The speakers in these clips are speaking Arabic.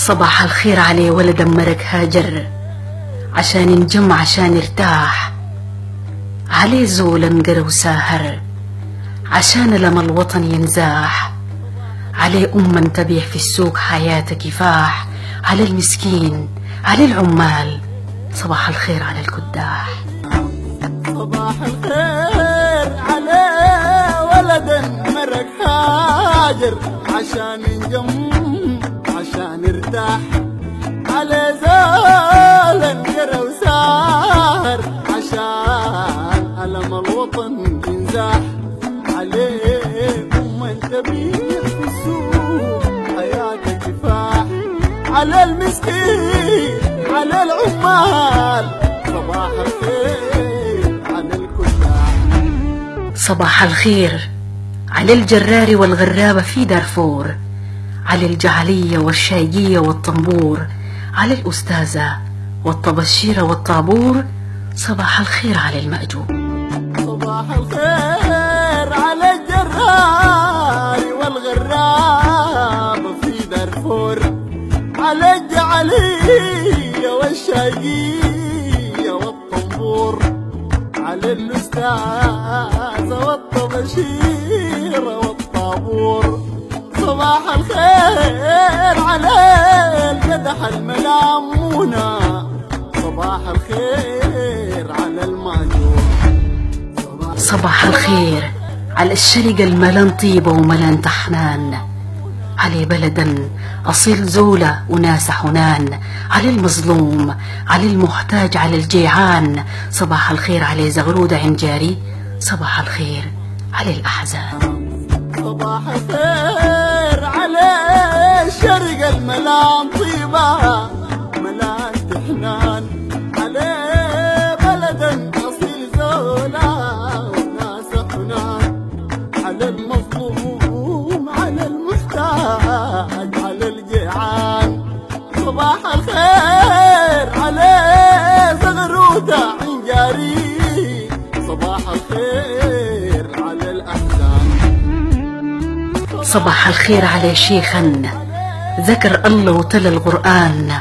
صباح الخير عليه ولد مرق هاجر عشان ينجم عشان يرتاح، عليه زول انقر وساهر عشان لما الوطن ينزاح، عليه تبيع في السوق حياته كفاح، على المسكين على العمال صباح الخير على الكداح. صباح الخير على ولد مرق هاجر عشان ينجم عشان يرتاح، على زول انقرى وساهر عشان ألم الوطن ينزاح، عليه تبيع في السوق حياته كفاح، على المسكين على العمال صباح الخير على الكداح. صباح الخير على الجرار والغرابة في دارفور، على الجعلية والشايقية والطنبور، على الأستاذة والطبشيرة والطابور صباح الخير على المأجور. صباح الخير على الجرار والغرابة في دارفور، على الجعلية والشايقية والطنبور، على الأستاذة والطبشيرة والطابور صباح الخير على القدح الملامونة، صباح الخير على الماجور. صباح الخير على الشرقة الملان طيبة وملان تحنان، على بلدا أصيل زولة وناس حنان، على المظلوم على المحتاج على الجيعان صباح الخير على زغرودة عنجاري، صباح الخير على الأحزان. صباح الخير على الشرق الملان طيبة ملان تحنان، على بلدا أصيل زولة وناس حنان، على المظلوم على المحتاج على الجيعان صباح الخير على زغرودة عنجاري، صباح الخير على الأحزان. صباح الخير على شيخا ذكر الله وتلا القرآن،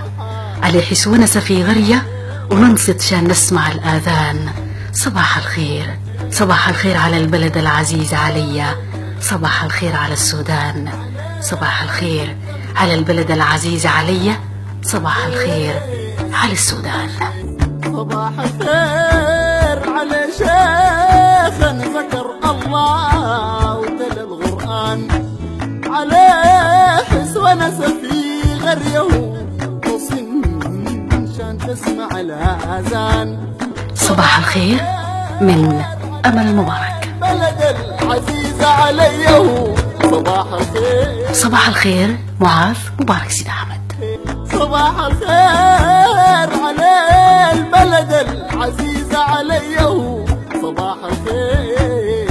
على حسونس في غرية وننصت شان نسمع الآذان صباح الخير. صباح الخير على البلد العزيز عليا، صباح الخير على السودان، صباح الخير على البلد العزيز عليا، صباح الخير على السودان. صباح الخير على شيخا ذكر الله وتلا القرآن، على حس ونس في غريه وصن شان تسمع الآذان. صباح الخير من أمل مبارك. بلد العزيز عليه صباح الخير. صباح الخير معاذ مبارك سيد أحمد. صباح الخير على البلد العزيز عليه صباح الخير